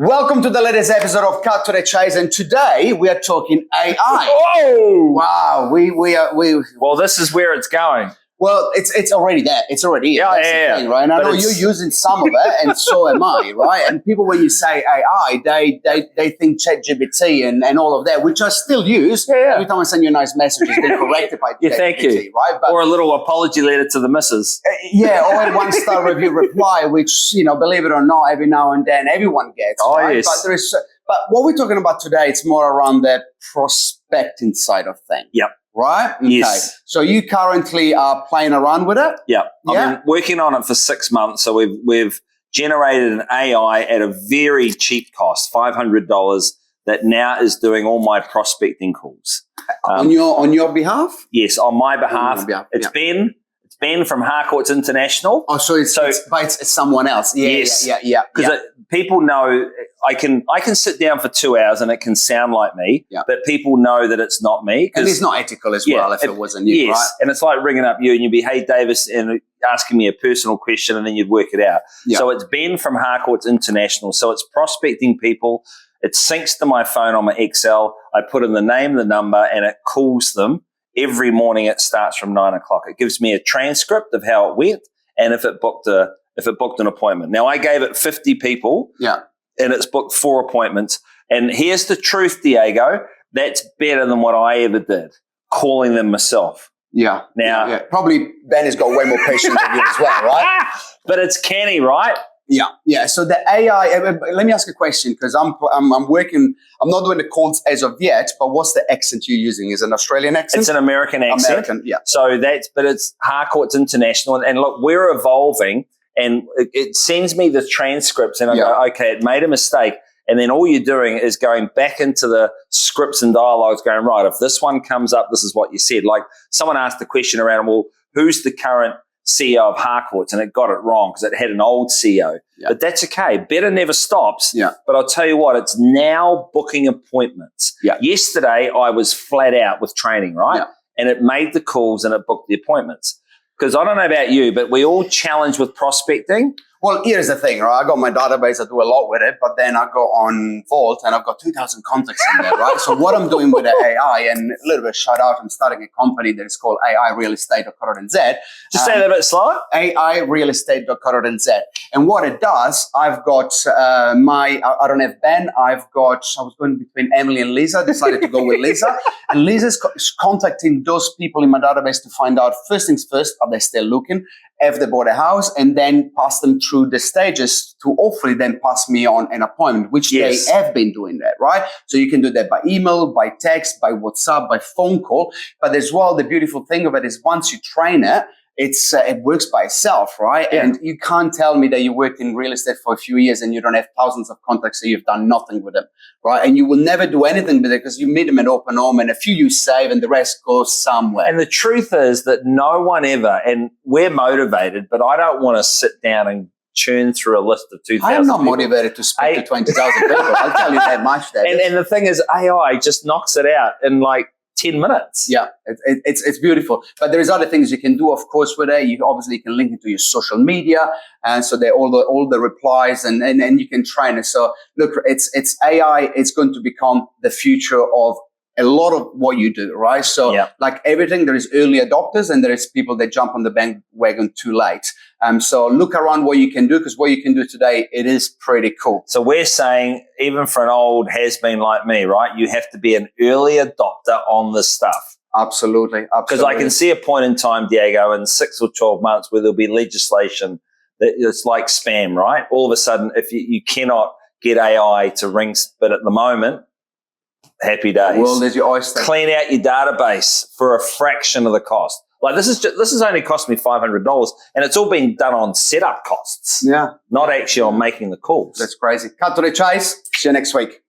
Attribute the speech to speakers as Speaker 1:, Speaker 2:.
Speaker 1: Welcome to the latest episode of Cut to the Chase, and today we are talking AI.
Speaker 2: Oh!
Speaker 1: Wow, we
Speaker 2: Well, this is where it's going.
Speaker 1: Well, it's already there. It's already here. That's the thing, right? And I know you're using some of it, and so am I, right? And people, when you say AI, they think ChatGPT and all of that, which I still use. Every time I send you a nice message, it's been corrected by ChatGPT,
Speaker 2: thank you.
Speaker 1: Right? But,
Speaker 2: or a little apology letter to the missus.
Speaker 1: or a 1-star review reply, which, believe it or not, every now and then everyone gets.
Speaker 2: Oh,
Speaker 1: right?
Speaker 2: yes.
Speaker 1: But what we're talking about today, it's more around the prospecting side of things.
Speaker 2: Yep.
Speaker 1: Right? Okay.
Speaker 2: Yes.
Speaker 1: So you currently are playing around with it?
Speaker 2: Yep. I've been working on it for 6 months. So we've generated an AI at a very cheap cost, $500, that now is doing all my prospecting calls.
Speaker 1: On your behalf?
Speaker 2: Yes, on my behalf. It's Ben from Harcourts International.
Speaker 1: Oh, so it's someone else.
Speaker 2: Yes.
Speaker 1: Yeah.
Speaker 2: Because people know I can sit down for 2 hours and it can sound like me, but people know that it's not me.
Speaker 1: And it's not ethical as well if it wasn't you, right?
Speaker 2: And it's like ringing up you and you'd be, hey, Davis, and asking me a personal question and then you'd work it out. Yeah. So it's Ben from Harcourts International. So it's prospecting people. It syncs to my phone on my Excel. I put in the name, the number, and it calls them. Every morning it starts from 9 o'clock. It gives me a transcript of how it went and if it booked an appointment. Now, I gave it 50 people and it's booked 4 appointments. And here's the truth, Diego. That's better than what I ever did, calling them myself.
Speaker 1: Yeah.
Speaker 2: Now,
Speaker 1: probably Ben has got way more patience than you as well, right?
Speaker 2: But it's canny, right?
Speaker 1: Yeah. So the AI. Let me ask a question because I'm working. I'm not doing the calls as of yet. But what's the accent you're using? Is it an Australian accent?
Speaker 2: It's an American accent. So but it's Harcourts International, and look, we're evolving, and it sends me the transcripts, and I go, okay, it made a mistake, and then all you're doing is going back into the scripts and dialogues, going, right, if this one comes up, this is what you said. Like someone asked the question around, well, who's the current CEO of Harcourts, and it got it wrong because it had an old CEO. But that's okay. Better never stops. But I'll tell you what, it's now booking appointments. Yesterday, I was flat out with training, right? And it made the calls and it booked the appointments. Because I don't know about you, but we all challenge with prospecting.
Speaker 1: Well, here's the thing, right? I got my database, I do a lot with it, but then I go on Vault and I've got 2,000 contacts in there, right? So what I'm doing with the AI, and a little bit shout out, I'm starting a company that is called AIRealestate.co.nz.
Speaker 2: Just say that a bit slower.
Speaker 1: AIRealestate.co.nz. And what it does, I've got I don't have Ben, I was going between Emily and Lisa, decided to go with Lisa. And Lisa's contacting those people in my database to find out, first things first, are they still looking? If they bought a house, and then pass them through the stages to hopefully then pass me on an appointment, which they have been doing that, right? So you can do that by email, by text, by WhatsApp, by phone call. But as well, the beautiful thing of it is once you train it, it works by itself, right? And you can't tell me that you worked in real estate for a few years and you don't have thousands of contacts, so you've done nothing with them, right? And you will never do anything with it because you meet them at open home and a few you save and the rest goes somewhere.
Speaker 2: And the truth is that no one ever, and we're motivated, but I don't want to sit down and churn through a list of 2,000
Speaker 1: I'm not motivated to speak to 20,000 people. I'll tell you that much.
Speaker 2: And the thing is, AI just knocks it out in like 10 minutes.
Speaker 1: Yeah, it's beautiful. But there's other things you can do, of course, with it. You obviously can link it to your social media, and so they all the replies, and you can train it. So look, it's AI. It's going to become the future of a lot of what you do, right? So like everything, there is early adopters and there is people that jump on the bandwagon too late. So look around what you can do, because what you can do today, it is pretty cool.
Speaker 2: So we're saying, even for an old has-been like me, right, you have to be an early adopter on this stuff.
Speaker 1: Absolutely.
Speaker 2: Because I can see a point in time, Diego, in 6 or 12 months where there'll be legislation that it's like spam, right? All of a sudden, if you cannot get AI to ring, but at the moment, happy days.
Speaker 1: Well, there's your oyster.
Speaker 2: Clean out your database for a fraction of the cost. Like this has only cost me $500, and it's all been done on setup costs.
Speaker 1: Yeah,
Speaker 2: not actually on making the calls.
Speaker 1: That's crazy. Cut to the chase. See you next week.